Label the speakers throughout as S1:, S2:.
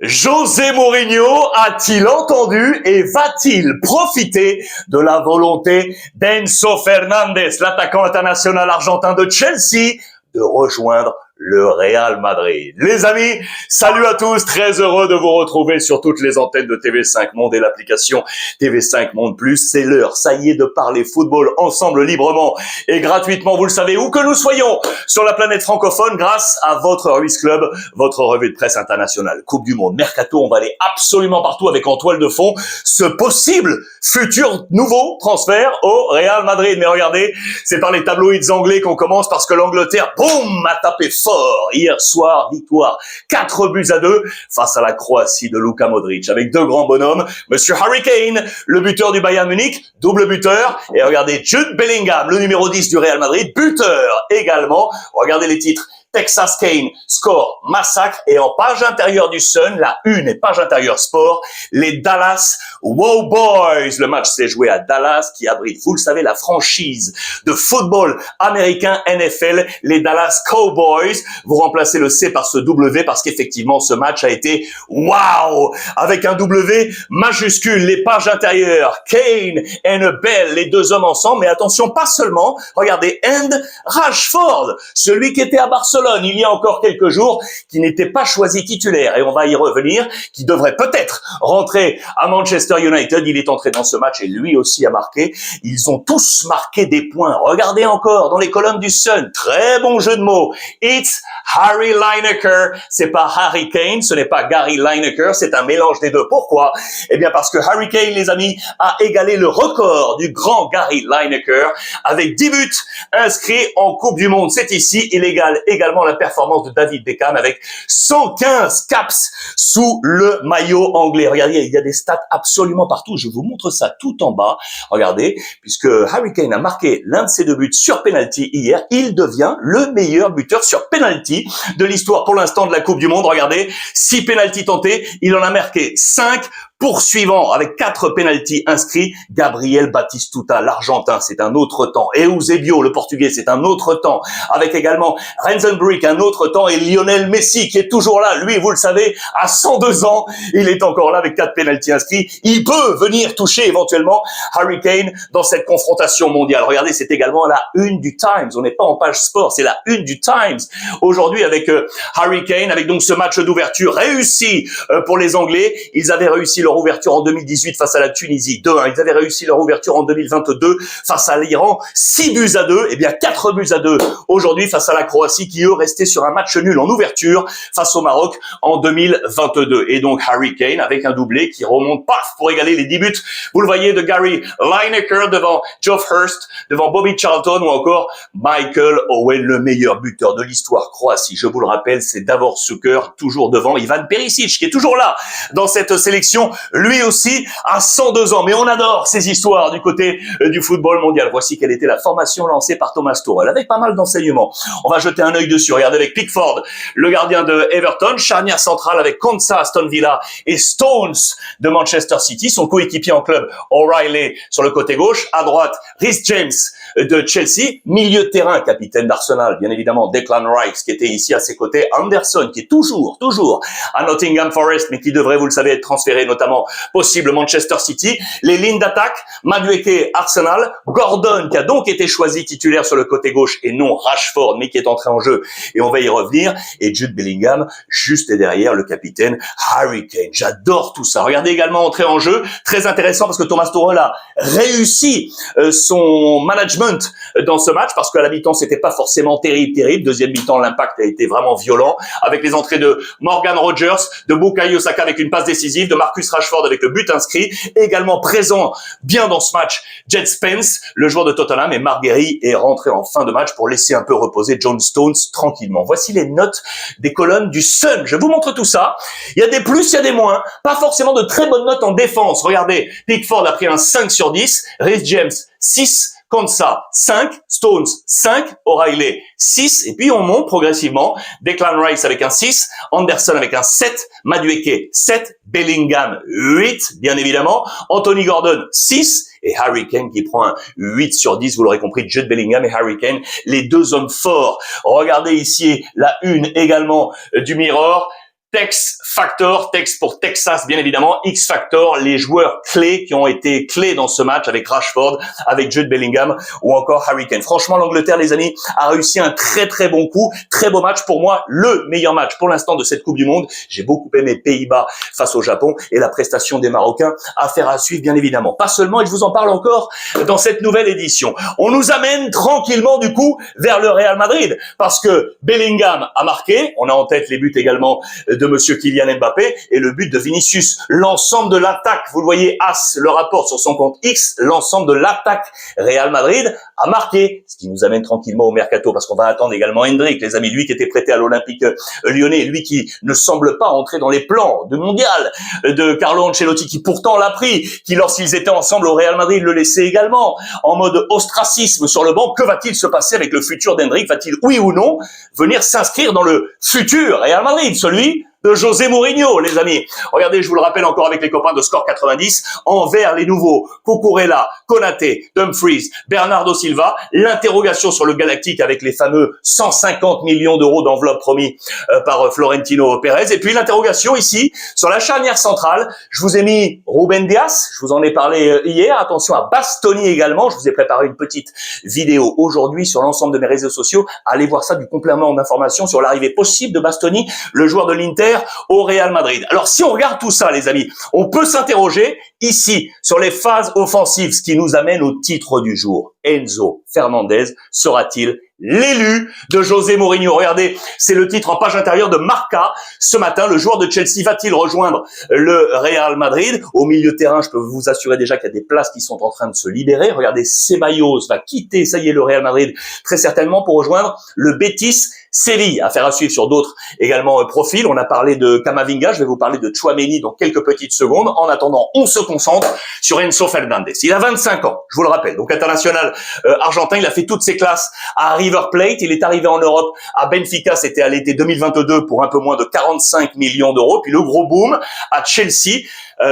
S1: José Mourinho a-t-il entendu et va-t-il profiter de la volonté d'Enzo Fernandez, l'attaquant international argentin de Chelsea, de rejoindre le Real Madrid? Les amis, salut à tous, très heureux de vous retrouver sur toutes les antennes de TV5 Monde et l'application TV5 Monde Plus. C'est l'heure, ça y est, de parler football ensemble librement et gratuitement, vous le savez, où que nous soyons sur la planète francophone, grâce à votre Ruiz Club, votre revue de presse internationale. Coupe du Monde, Mercato, on va aller absolument partout avec en toile de fond ce possible futur nouveau transfert au Real Madrid. Mais regardez, c'est par les tabloïds anglais qu'on commence parce que l'Angleterre, boum, a tapé fort. Hier soir, victoire 4-2 face à la Croatie de Luka Modric avec deux grands bonhommes, Monsieur Harry Kane, le buteur du Bayern Munich, double buteur, et regardez Jude Bellingham, le numéro 10 du Real Madrid, buteur également. Regardez les titres. Texas Kane score massacre, et en page intérieure du Sun, la une et page intérieure sport, les Dallas Cowboys. Le match s'est joué à Dallas qui abrite, vous le savez, la franchise de football américain NFL, les Dallas Cowboys. Vous remplacez le C par ce W parce qu'effectivement ce match a été waouh, avec un W majuscule. Les pages intérieures, Kane et Bell, les deux hommes ensemble, mais attention, pas seulement, regardez, and Rashford, celui qui était à Barcelone il y a encore quelques jours, qui n'était pas choisi titulaire, et on va y revenir, qui devrait peut-être rentrer à Manchester United. Il est entré dans ce match et lui aussi a marqué. Ils ont tous marqué des points. Regardez encore dans les colonnes du Sun, très bon jeu de mots. It's Harry Lineker. C'est pas Harry Kane, ce n'est pas Gary Lineker, c'est un mélange des deux. Pourquoi? Eh bien parce que Harry Kane, les amis, a égalé le record du grand Gary Lineker avec 10 buts inscrits en Coupe du Monde. C'est ici, il égale également la performance de David Beckham avec 115 caps sous le maillot anglais. Regardez, il y a des stats absolument partout. Je vous montre ça tout en bas. Regardez, puisque Harry Kane a marqué l'un de ses deux buts sur penalty hier, il devient le meilleur buteur sur penalty de l'histoire pour l'instant de la Coupe du Monde. Regardez, 6 penalties tentés, il en a marqué 5. Poursuivant avec 4 pénaltys inscrits, Gabriel Batistuta, l'Argentin, c'est un autre temps. Eusebio, le Portugais, c'est un autre temps. Avec également Rensenbrink, un autre temps. Et Lionel Messi, qui est toujours là. Lui, vous le savez, à 102 ans, il est encore là avec 4 pénaltys inscrits. Il peut venir toucher éventuellement Harry Kane dans cette confrontation mondiale. Regardez, c'est également la une du Times. On n'est pas en page sport, c'est la une du Times. Aujourd'hui, avec Harry Kane, avec donc ce match d'ouverture réussi pour les Anglais. Ils avaient réussi leur ouverture en 2018 face à la Tunisie, 2-1. Ils avaient réussi leur ouverture en 2022 face à l'Iran, 6-2. Eh bien, 4-2 aujourd'hui face à la Croatie qui, eux, restaient sur un match nul en ouverture face au Maroc en 2022. Et donc, Harry Kane avec un doublé qui remonte, paf, pour égaler les 10 buts. Vous le voyez, de Gary Lineker devant Geoff Hurst, devant Bobby Charlton ou encore Michael Owen, le meilleur buteur de l'histoire Croatie. Je vous le rappelle, c'est Davor Šuker, toujours devant Ivan Perisic, qui est toujours là dans cette sélection. Lui aussi à 102 ans. Mais on adore ces histoires du côté du football mondial. Voici quelle était la formation lancée par Thomas Tuchel, avec pas mal d'enseignements. On va jeter un œil dessus. Regardez avec Pickford, le gardien de Everton, charnière centrale avec Konsa, Aston Villa, et Stones de Manchester City, son coéquipier en club O'Reilly sur le côté gauche. À droite, Reece James de Chelsea, milieu de terrain, capitaine d'Arsenal, bien évidemment, Declan Rice, qui était ici à ses côtés, Anderson, qui est toujours à Nottingham Forest, mais qui devrait, vous le savez, être transféré notamment possible Manchester City. Les lignes d'attaque, Madueke, Arsenal, Gordon, qui a donc été choisi titulaire sur le côté gauche et non Rashford, mais qui est entré en jeu, et on va y revenir, et Jude Bellingham, juste derrière le capitaine Harry Kane. J'adore tout ça. Regardez également entrer en jeu, très intéressant parce que Thomas Tuchel a réussi son management dans ce match, parce qu'à la mi-temps, c'était pas forcément terrible. Deuxième mi-temps, l'impact a été vraiment violent, avec les entrées de Morgan Rogers, de Bukayo Saka avec une passe décisive, de Marcus Rashford avec le but inscrit, également présent bien dans ce match, Jed Spence, le joueur de Tottenham, et Marc Guéhi est rentré en fin de match pour laisser un peu reposer John Stones tranquillement. Voici les notes des colonnes du Sun. Je vous montre tout ça. Il y a des plus, il y a des moins. Pas forcément de très bonnes notes en défense. Regardez, Pickford a pris un 5/10, Reece James 6, Konsa 5, Stones 5, O'Reilly 6, et puis on monte progressivement. Declan Rice avec un 6, Anderson avec un 7, Madueke 7, Bellingham 8, bien évidemment, Anthony Gordon 6, et Harry Kane qui prend un 8/10, vous l'aurez compris, Jude Bellingham et Harry Kane, les deux hommes forts. Regardez ici la une également du Mirror. Tex Factor, Tex pour Texas bien évidemment, X Factor, les joueurs clés qui ont été clés dans ce match avec Rashford, avec Jude Bellingham ou encore Harry Kane. Franchement, l'Angleterre, les amis, a réussi un très très bon coup, très beau match pour moi, le meilleur match pour l'instant de cette Coupe du Monde. J'ai beaucoup aimé Pays-Bas face au Japon et la prestation des Marocains, affaire à suivre bien évidemment. Pas seulement, et je vous en parle encore dans cette nouvelle édition. On nous amène tranquillement du coup vers le Real Madrid parce que Bellingham a marqué, on a en tête les buts également de monsieur Kylian Mbappé et le but de Vinicius. L'ensemble de l'attaque, vous le voyez, As le rapporte sur son compte X, l'ensemble de l'attaque Real Madrid a marqué, ce qui nous amène tranquillement au mercato parce qu'on va attendre également Hendrick, les amis, lui qui était prêté à l'Olympique lyonnais, lui qui ne semble pas entrer dans les plans de mondial de Carlo Ancelotti, qui pourtant l'a pris, qui lorsqu'ils étaient ensemble au Real Madrid le laissait également en mode ostracisme sur le banc. Que va-t-il se passer avec le futur d'Hendrick? Va-t-il, oui ou non, venir s'inscrire dans le futur Real Madrid, celui de José Mourinho, les amis? Regardez, je vous le rappelle encore avec les copains de Score 90, envers les nouveaux Cucurella, Konaté, Dumfries, Bernardo Silva, l'interrogation sur le Galactique avec les fameux 150 millions d'euros d'enveloppe promis par Florentino Pérez, et puis l'interrogation ici sur la charnière centrale. Je vous ai mis Ruben Dias, je vous en ai parlé hier, attention à Bastoni également, je vous ai préparé une petite vidéo aujourd'hui sur l'ensemble de mes réseaux sociaux, allez voir ça, du complément d'information sur l'arrivée possible de Bastoni, le joueur de l'Inter au Real Madrid. Alors si on regarde tout ça, les amis, on peut s'interroger ici sur les phases offensives, ce qui nous amène au titre du jour. Enzo Fernandez sera-t-il l'élu de José Mourinho? Regardez, c'est le titre en page intérieure de Marca. Ce matin, le joueur de Chelsea va-t-il rejoindre le Real Madrid? Au milieu de terrain, je peux vous assurer déjà qu'il y a des places qui sont en train de se libérer. Regardez, Ceballos va quitter, ça y est, le Real Madrid très certainement pour rejoindre le Betis Séville. Affaire à suivre sur d'autres également profils. On a parlé de Camavinga, je vais vous parler de Tchouaméni dans quelques petites secondes. En attendant, on se concentre sur Enzo Fernandez. Il a 25 ans, je vous le rappelle, donc international argentin. Il a fait toutes ses classes à River Plate. Il est arrivé en Europe à Benfica, c'était à l'été 2022 pour un peu moins de 45 millions d'euros. Puis le gros boom à Chelsea,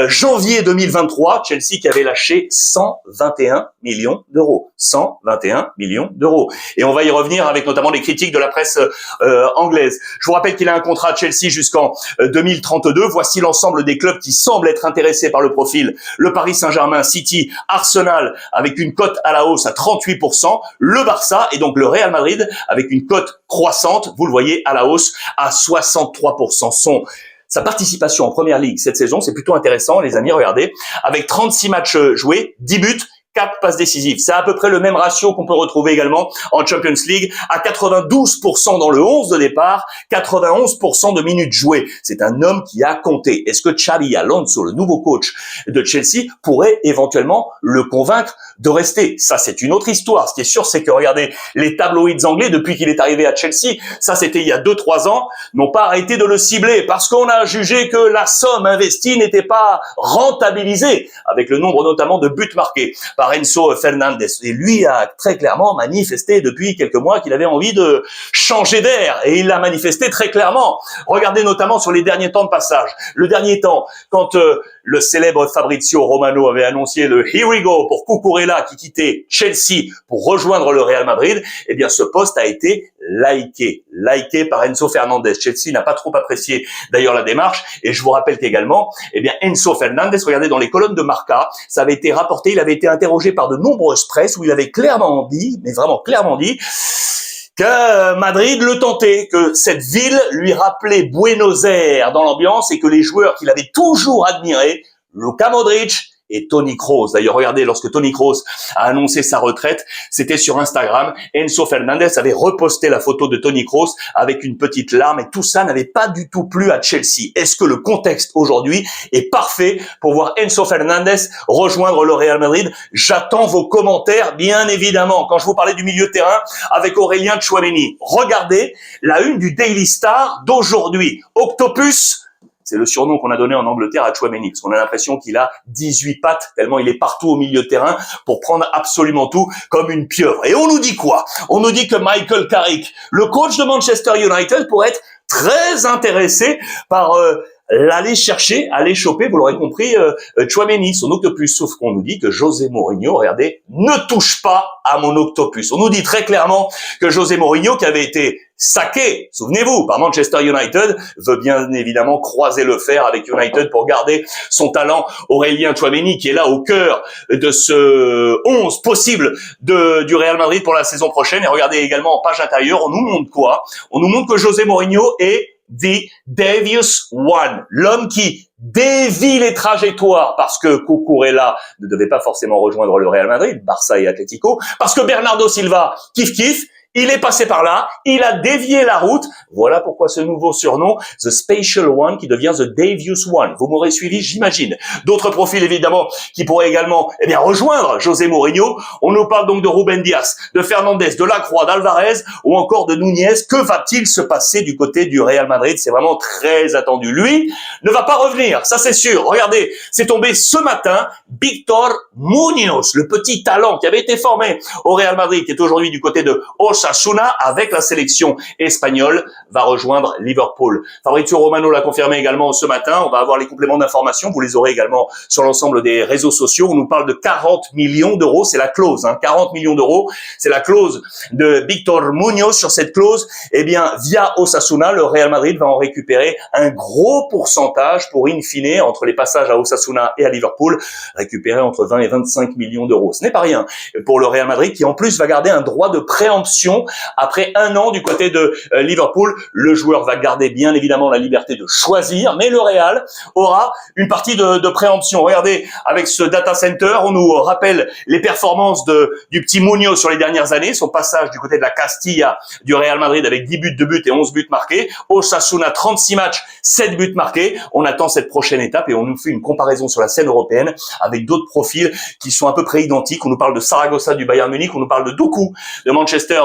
S1: janvier 2023, Chelsea qui avait lâché 121 millions d'euros. 121 millions d'euros. Et on va y revenir avec notamment les critiques de la presse anglaise. Je vous rappelle qu'il a un contrat à Chelsea jusqu'en 2032. Voici l'ensemble des clubs qui semblent être intéressés par le profil. Le Paris Saint-Germain, City, Arsenal avec une cote à la hausse à 38%. Le Barça et donc le Real Madrid avec une cote croissante, vous le voyez, à la hausse à 63%. Sa participation en Première Ligue cette saison, c'est plutôt intéressant, les amis, regardez. Avec 36 matchs joués, 10 buts, 4 passes décisives. C'est à peu près le même ratio qu'on peut retrouver également en Champions League, à 92% dans le 11 de départ, 91% de minutes jouées. C'est un homme qui a compté. Est-ce que Xabi Alonso, le nouveau coach de Chelsea, pourrait éventuellement le convaincre de rester? Ça, c'est une autre histoire. Ce qui est sûr, c'est que, regardez, les tabloïds anglais, depuis qu'il est arrivé à Chelsea, ça c'était il y a 2-3 ans, n'ont pas arrêté de le cibler parce qu'on a jugé que la somme investie n'était pas rentabilisée, avec le nombre notamment de buts marqués par Enzo Fernandez. Et lui a très clairement manifesté depuis quelques mois qu'il avait envie de changer d'air. Et il l'a manifesté très clairement. Regardez notamment sur les derniers temps de passage. Le dernier temps, quand le célèbre Fabrizio Romano avait annoncé le Here we go pour Cucurella qui quittait Chelsea pour rejoindre le Real Madrid, eh bien ce poste a été liké par Enzo Fernandez. Chelsea n'a pas trop apprécié d'ailleurs la démarche, et je vous rappelle qu'également, eh bien Enzo Fernandez, regardez dans les colonnes de Marca, ça avait été rapporté, il avait été interrogé par de nombreuses presses où il avait clairement dit, mais vraiment clairement dit, que Madrid le tentait, que cette ville lui rappelait Buenos Aires dans l'ambiance et que les joueurs qu'il avait toujours admirés, Luka Modric et Toni Kroos. D'ailleurs, regardez, lorsque Toni Kroos a annoncé sa retraite, c'était sur Instagram. Enzo Fernandez avait reposté la photo de Toni Kroos avec une petite larme et tout ça n'avait pas du tout plu à Chelsea. Est-ce que le contexte aujourd'hui est parfait pour voir Enzo Fernandez rejoindre le Real Madrid? J'attends vos commentaires, bien évidemment. Quand je vous parlais du milieu de terrain avec Aurélien Tchouaméni, regardez la une du Daily Star d'aujourd'hui. Octopus, c'est le surnom qu'on a donné en Angleterre à Tchouaméni, parce qu'on a l'impression qu'il a 18 pattes, tellement il est partout au milieu de terrain pour prendre absolument tout comme une pieuvre. Et on nous dit quoi? On nous dit que Michael Carrick, le coach de Manchester United, pourrait être très intéressé par l'aller chercher, aller choper, vous l'aurez compris, Tchouaméni, son octopus. Sauf qu'on nous dit que José Mourinho, regardez, ne touche pas à mon octopus. On nous dit très clairement que José Mourinho, qui avait été saqué, souvenez-vous, par Manchester United, veut bien évidemment croiser le fer avec United pour garder son talent. Aurélien Tchouaméni qui est là au cœur de ce 11 possible du Real Madrid pour la saison prochaine. Et regardez également en page intérieure, on nous montre quoi? On nous montre que José Mourinho est the Devious One, l'homme qui dévie les trajectoires parce que Cucurella ne devait pas forcément rejoindre le Real Madrid, Barça et Atlético, parce que Bernardo Silva, kiff, il est passé par là, il a dévié la route. Voilà pourquoi ce nouveau surnom, The Special One, qui devient The Devious One. Vous m'aurez suivi, j'imagine. D'autres profils, évidemment, qui pourraient également rejoindre José Mourinho. On nous parle donc de Ruben Dias, de Fernandez, de Lacroix, d'Alvarez ou encore de Nunez. Que va-t-il se passer du côté du Real Madrid? C'est vraiment très attendu. Lui ne va pas revenir, ça c'est sûr. Regardez, c'est tombé ce matin, Víctor Muñoz, le petit talent qui avait été formé au Real Madrid, qui est aujourd'hui du côté de Osasuna avec la sélection espagnole, va rejoindre Liverpool. Fabrizio Romano l'a confirmé également ce matin. On va avoir les compléments d'information. Vous les aurez également sur l'ensemble des réseaux sociaux. On nous parle de 40 millions d'euros. C'est la clause, 40 millions d'euros. C'est la clause de Víctor Muñoz. Sur cette clause, via Osasuna, le Real Madrid va en récupérer un gros pourcentage pour in fine, entre les passages à Osasuna et à Liverpool, récupérer entre 20 et 25 millions d'euros. Ce n'est pas rien pour le Real Madrid qui en plus va garder un droit de préemption après un an du côté de Liverpool. Le joueur va garder bien évidemment la liberté de choisir, mais le Real aura une partie de préemption. Regardez, avec ce data center, on nous rappelle les performances du petit Muñoz sur les dernières années, son passage du côté de la Castilla du Real Madrid avec 10 buts et 11 buts marqués. Osasuna, 36 matchs, 7 buts marqués. On attend cette prochaine étape et on nous fait une comparaison sur la scène européenne avec d'autres profils qui sont à peu près identiques. On nous parle de Saragossa du Bayern Munich, on nous parle de Doku de Manchester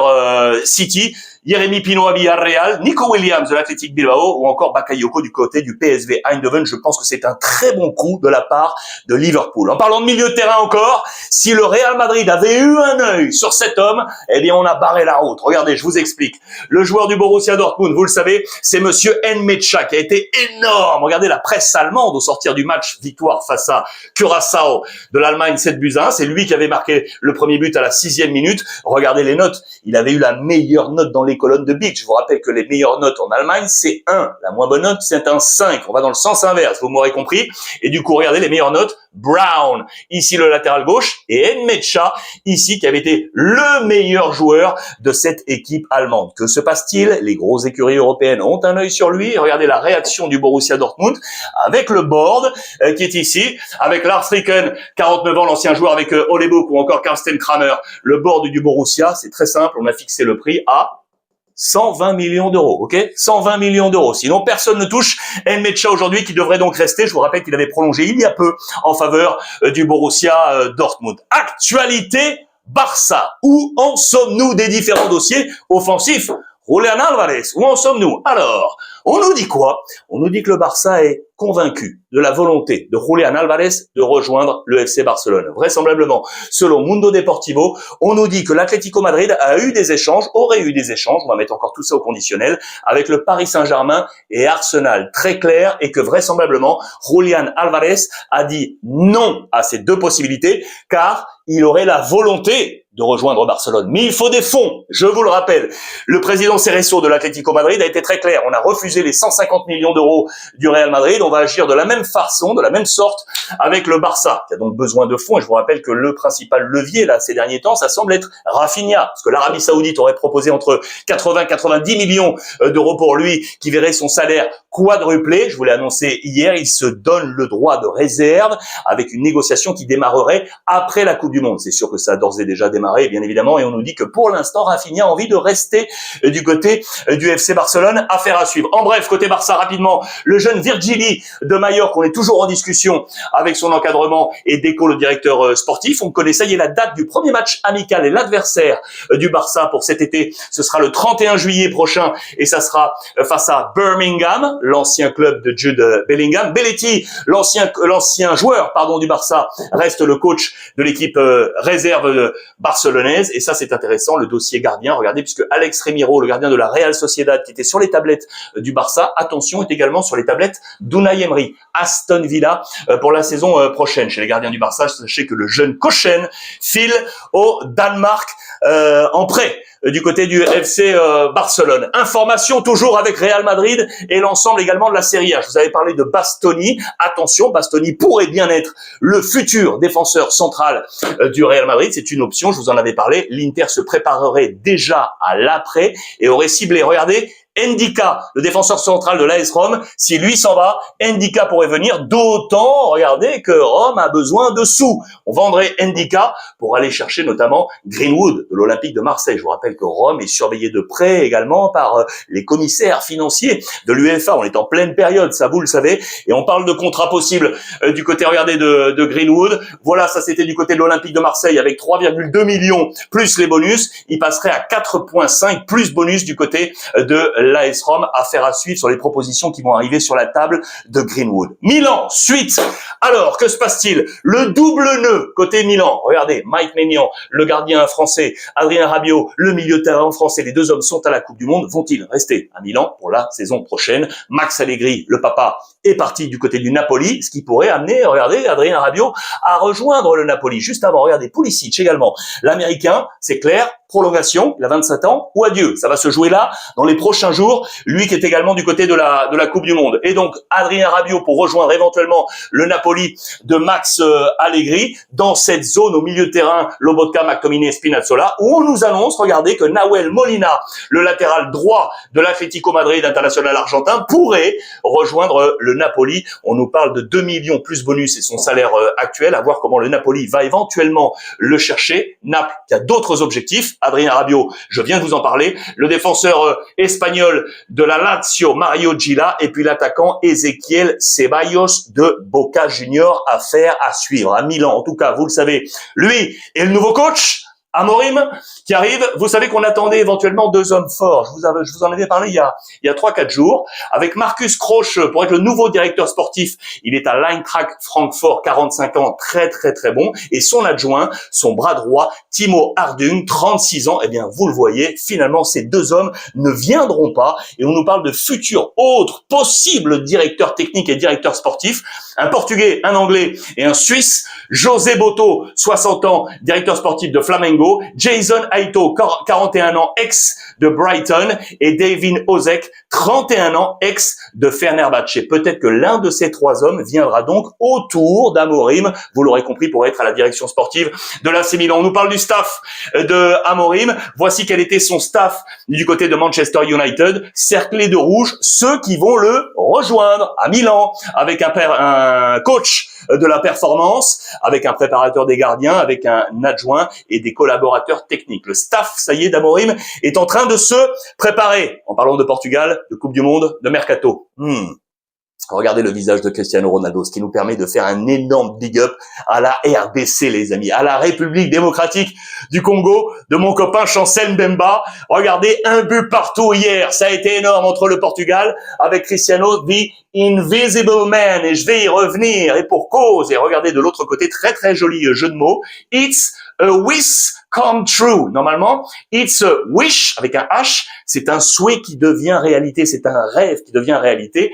S1: City, Jérémy Pino à Villarreal, Nico Williams de l'Athletic Bilbao ou encore Bakayoko du côté du PSV Eindhoven. Je pense que c'est un très bon coup de la part de Liverpool. En parlant de milieu de terrain encore, si le Real Madrid avait eu un œil sur cet homme, on a barré la route. Regardez, je vous explique. Le joueur du Borussia Dortmund, vous le savez, c'est monsieur Nmecha qui a été énorme. Regardez la presse allemande au sortir du match victoire face à Curaçao de l'Allemagne 7-1. C'est lui qui avait marqué le premier but à la 6e minute. Regardez les notes. Il avait eu la meilleure note dans les colonnes de Bild. Je vous rappelle que les meilleures notes en Allemagne, c'est 1. La moins bonne note, c'est un 5. On va dans le sens inverse, vous m'aurez compris. Et du coup, regardez les meilleures notes. Brown, ici le latéral gauche, et Nmecha, ici, qui avait été le meilleur joueur de cette équipe allemande. Que se passe-t-il? Les grosses écuries européennes ont un œil sur lui. Regardez la réaction du Borussia Dortmund avec le board qui est ici, avec Lars Ricken, 49 ans, l'ancien joueur avec Ole Buch ou encore Carsten Kramer. Le board du Borussia, c'est très simple, on a fixé le prix à 120 millions d'euros, ok? 120 millions d'euros. Sinon, personne ne touche Nmecha aujourd'hui, qui devrait donc rester. Je vous rappelle qu'il avait prolongé il y a peu en faveur du Borussia Dortmund. Actualité Barça. Où en sommes-nous des différents dossiers offensifs? Julián Álvarez, où en sommes-nous? Alors, on nous dit quoi? On nous dit que le Barça est convaincu de la volonté de Julián Álvarez de rejoindre le FC Barcelone. Vraisemblablement, selon Mundo Deportivo, on nous dit que l'Atlético Madrid aurait eu des échanges, on va mettre encore tout ça au conditionnel, avec le Paris Saint-Germain et Arsenal. Très clair, et que vraisemblablement, Julián Álvarez a dit non à ces deux possibilités, car il aurait la volonté de rejoindre Barcelone. Mais il faut des fonds, je vous le rappelle. Le président Cerezo de l'Atlético Madrid a été très clair. On a refusé les 150 millions d'euros du Real Madrid. On va agir de la même façon, de la même sorte avec le Barça, qui a donc besoin de fonds. Et je vous rappelle que le principal levier, là, ces derniers temps, ça semble être Rafinha. Parce que l'Arabie Saoudite aurait proposé entre 80 et 90 millions d'euros pour lui, qui verrait son salaire quadruplé. Je vous l'ai annoncé hier, il se donne le droit de réserve avec une négociation qui démarrerait après la Coupe du Monde. C'est sûr que ça a d'ores et déjà démarré, bien évidemment, et on nous dit que pour l'instant, Rafinha a envie de rester du côté du FC Barcelone. Affaire à suivre. En bref, côté Barça, rapidement, le jeune Virgili de Mallorca, on est toujours en discussion avec son encadrement et Deco, le directeur sportif. On connaît, ça y est, la date du premier match amical et l'adversaire du Barça pour cet été. Ce sera le 31 juillet prochain et ça sera face à Birmingham, l'ancien club de Jude Bellingham. Belletti, l'ancien joueur, du Barça, reste le coach de l'équipe réserve barcelonaise. Et ça, c'est intéressant, le dossier gardien. Regardez, puisque Alex Remiro, le gardien de la Real Sociedad, qui était sur les tablettes du Barça, attention, est également sur les tablettes d'Unai Emery, Aston Villa, pour la saison prochaine. Chez les gardiens du Barça, sachez que le jeune Kochen file au Danemark en prêt du côté du FC Barcelone. Information toujours avec Real Madrid et l'ensemble également de la Serie A. Je vous avais parlé de Bastoni. Attention, Bastoni pourrait bien être le futur défenseur central du Real Madrid. C'est une option, je vous en avais parlé. L'Inter se préparerait déjà à l'après et aurait ciblé, regardez, Ndika, le défenseur central de l'AS Rome, si lui s'en va, Ndika pourrait venir, d'autant, regardez, que Rome a besoin de sous. On vendrait Ndika pour aller chercher notamment Greenwood de l'Olympique de Marseille. Je vous rappelle que Rome est surveillé de près également par les commissaires financiers de l'UEFA. On est en pleine période, ça vous le savez, et on parle de contrat possible du côté, regardez, de Greenwood. Voilà, ça c'était du côté de l'Olympique de Marseille avec 3,2 millions plus les bonus. Il passerait à 4,5 plus bonus du côté de l'AS Rome. Affaire à suivre sur les propositions qui vont arriver sur la table de Greenwood. Milan, suite. Alors, que se passe-t-il? Le double nœud côté Milan. Regardez, Mike Maignan, le gardien français, Adrien Rabiot, le milieu de terrain français. Les deux hommes sont à la Coupe du Monde. Vont-ils rester à Milan pour la saison prochaine? Max Allegri, le papa, est parti du côté du Napoli, ce qui pourrait amener, regardez, Adrien Rabiot à rejoindre le Napoli. Juste avant, regardez, Pulisic également. L'Américain, c'est clair, prolongation, il a 27 ans, ou adieu. Ça va se jouer là, dans les prochains jours, lui qui est également du côté de la Coupe du Monde. Et donc, Adrien Rabiot pour rejoindre éventuellement le Napoli de Max Allegri, dans cette zone au milieu de terrain, Lobotka, McTominay, Spinazzola, où on nous annonce, regardez, que Nahuel Molina, le latéral droit de l'Atlético Madrid international argentin, pourrait rejoindre le Napoli. On nous parle de 2 millions plus bonus et son salaire actuel, à voir comment le Napoli va éventuellement le chercher. Naples qui a d'autres objectifs. Adrien Rabiot, je viens de vous en parler. Le défenseur espagnol de la Lazio, Mario Gila, et puis l'attaquant Ezequiel Ceballos de Boca Juniors. Affaire à suivre à Milan. En tout cas, vous le savez, lui est le nouveau coach. Amorim qui arrive, vous savez qu'on attendait éventuellement deux hommes forts. Je vous en avais parlé il y a 3-4 jours. Avec Marcus Krösche pour être le nouveau directeur sportif. Il est à l'Eintracht Francfort, 45 ans, très très très bon. Et son adjoint, son bras droit, Timo Hardung, 36 ans. Eh bien, vous le voyez, finalement, ces deux hommes ne viendront pas. Et on nous parle de futurs autres possibles directeurs techniques et directeurs sportifs. Un Portugais, un Anglais et un Suisse. José Boto, 60 ans, directeur sportif de Flamengo. Jason Aito, 41 ans, ex de Brighton, et Davin Ozek, 31 ans, ex de Fenerbahçe. Peut-être que l'un de ces trois hommes viendra donc autour d'Amorim, vous l'aurez compris, pour être à la direction sportive de l'AC Milan. On nous parle du staff de Amorim. Voici quel était son staff du côté de Manchester United, cerclé de rouge, ceux qui vont le rejoindre à Milan, avec un coach de la performance, avec un préparateur des gardiens, avec un adjoint et des collaborateurs techniques. Le staff, ça y est, d'Amorim est en train de se préparer. En parlant de Portugal, de Coupe du Monde, de Mercato. Regardez le visage de Cristiano Ronaldo, ce qui nous permet de faire un énorme big up à la RDC, les amis, à la République démocratique du Congo, de mon copain Chancel Mbemba. Regardez, un but partout hier, ça a été énorme entre le Portugal avec Cristiano, the Invisible Man, et je vais y revenir, et pour cause. Et regardez de l'autre côté, très très joli jeu de mots, It's a wish come true. Normalement, it's a wish avec un H, c'est un souhait qui devient réalité, c'est un rêve qui devient réalité,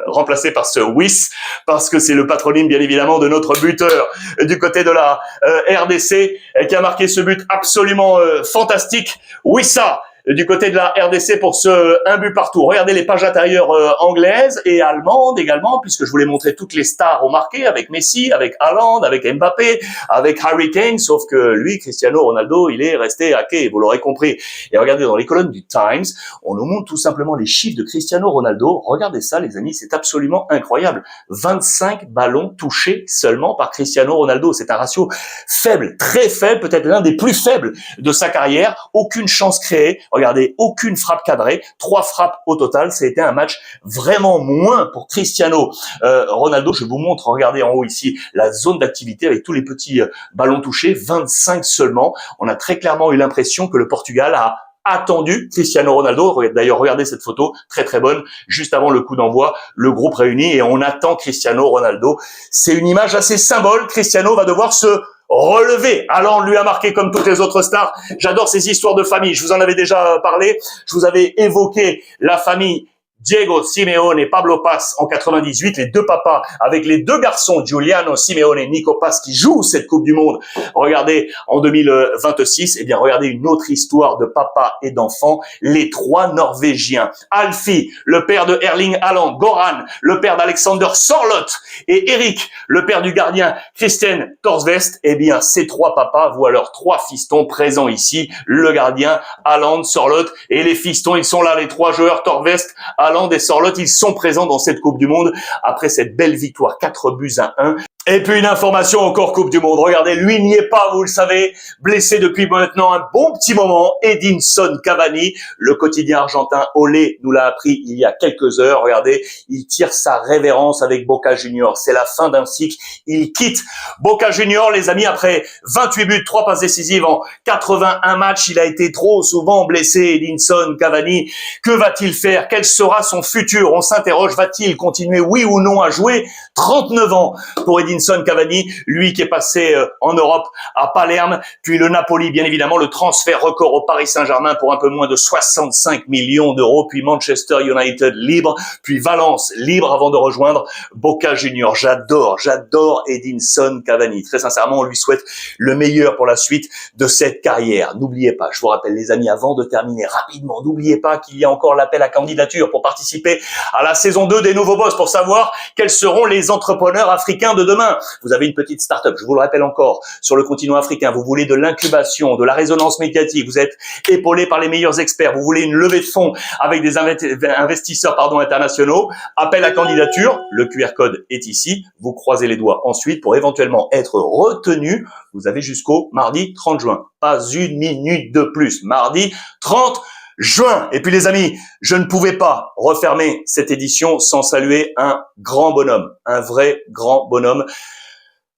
S1: remplacé par ce wish, parce que c'est le patronyme bien évidemment de notre buteur du côté de la RDC qui a marqué ce but absolument fantastique, Wissa, du côté de la RDC pour ce un but partout. Regardez les pages intérieures anglaises et allemandes également, puisque je voulais montrer toutes les stars ont marqué, avec Messi, avec Haaland, avec Mbappé, avec Harry Kane, sauf que lui, Cristiano Ronaldo, il est resté à quai, vous l'aurez compris. Et regardez dans les colonnes du Times, on nous montre tout simplement les chiffres de Cristiano Ronaldo. Regardez ça les amis, c'est absolument incroyable. 25 ballons touchés seulement par Cristiano Ronaldo. C'est un ratio faible, très faible, peut-être l'un des plus faibles de sa carrière. Aucune chance créée. Regardez, aucune frappe cadrée, 3 frappes au total. Ça a été un match vraiment moins pour Cristiano Ronaldo. Je vous montre, regardez en haut ici, la zone d'activité avec tous les petits ballons touchés, 25 seulement. On a très clairement eu l'impression que le Portugal a attendu Cristiano Ronaldo. D'ailleurs, regardez cette photo, très très bonne, juste avant le coup d'envoi, le groupe réuni et on attend Cristiano Ronaldo. C'est une image assez symbole. Cristiano va devoir se relevé. Haaland lui a marqué comme toutes les autres stars. J'adore ces histoires de famille. Je vous en avais déjà parlé. Je vous avais évoqué la famille Diego Simeone et Pablo Paz en 98, les deux papas avec les deux garçons, Giuliano Simeone et Nico Paz, qui jouent cette Coupe du Monde. Regardez en 2026, eh bien regardez une autre histoire de papa et d'enfant, les trois Norvégiens. Alfie, le père de Erling Haaland, Goran, le père d'Alexander Sørloth et Eric, le père du gardien Christian Thorstvedt. Eh bien ces trois papas voient leurs trois fistons présents ici, le gardien Haaland, Sørloth et les fistons, ils sont là, les trois joueurs Thorstvedt, Haaland et Sørloth, ils sont présents dans cette Coupe du Monde après cette belle victoire 4-1. Et puis une information encore Coupe du Monde. Regardez, lui n'y est pas, vous le savez, blessé depuis maintenant un bon petit moment. Edinson Cavani, le quotidien argentin Olé nous l'a appris il y a quelques heures. Regardez, il tire sa révérence avec Boca Juniors. C'est la fin d'un cycle. Il quitte Boca Juniors, les amis, après 28 buts, 3 passes décisives en 81 matchs. Il a été trop souvent blessé, Edinson Cavani. Que va-t-il faire? Quel sera son futur? On s'interroge, va-t-il continuer, oui ou non, à jouer? 39 ans pour Edinson Cavani, lui qui est passé en Europe à Palerme, puis le Napoli, bien évidemment, le transfert record au Paris Saint-Germain pour un peu moins de 65 millions d'euros, puis Manchester United libre, puis Valence libre avant de rejoindre Boca Juniors. J'adore Edinson Cavani. Très sincèrement, on lui souhaite le meilleur pour la suite de cette carrière. N'oubliez pas, je vous rappelle les amis, avant de terminer rapidement, n'oubliez pas qu'il y a encore l'appel à candidature pour participer à la saison 2 des Nouveaux Boss, pour savoir quels seront les entrepreneurs africains de demain. Vous avez une petite start-up, je vous le rappelle encore, sur le continent africain, vous voulez de l'incubation, de la résonance médiatique, vous êtes épaulé par les meilleurs experts, vous voulez une levée de fonds avec des investisseurs internationaux, appel à candidature, le QR code est ici, vous croisez les doigts ensuite pour éventuellement être retenu. Vous avez jusqu'au mardi 30 juin, pas une minute de plus, mardi 30 juin. Et puis les amis, je ne pouvais pas refermer cette édition sans saluer un grand bonhomme, un vrai grand bonhomme,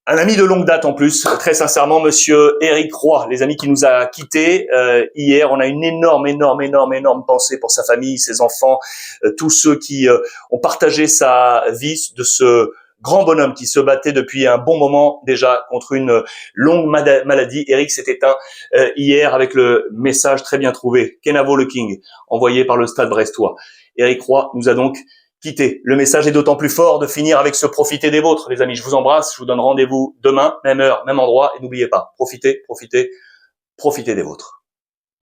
S1: un ami de longue date en plus, très sincèrement, monsieur Éric Roy, les amis, qui nous a quittés hier. On a une énorme pensée pour sa famille, ses enfants, tous ceux qui ont partagé sa vie, de ce grand bonhomme qui se battait depuis un bon moment déjà contre une longue maladie. Eric s'est éteint hier avec le message très bien trouvé, Kenavo le King, envoyé par le Stade Brestois. Éric Roy nous a donc quitté. Le message est d'autant plus fort de finir avec ce profiter des vôtres, les amis. Je vous embrasse, je vous donne rendez-vous demain, même heure, même endroit, et n'oubliez pas, profitez des vôtres.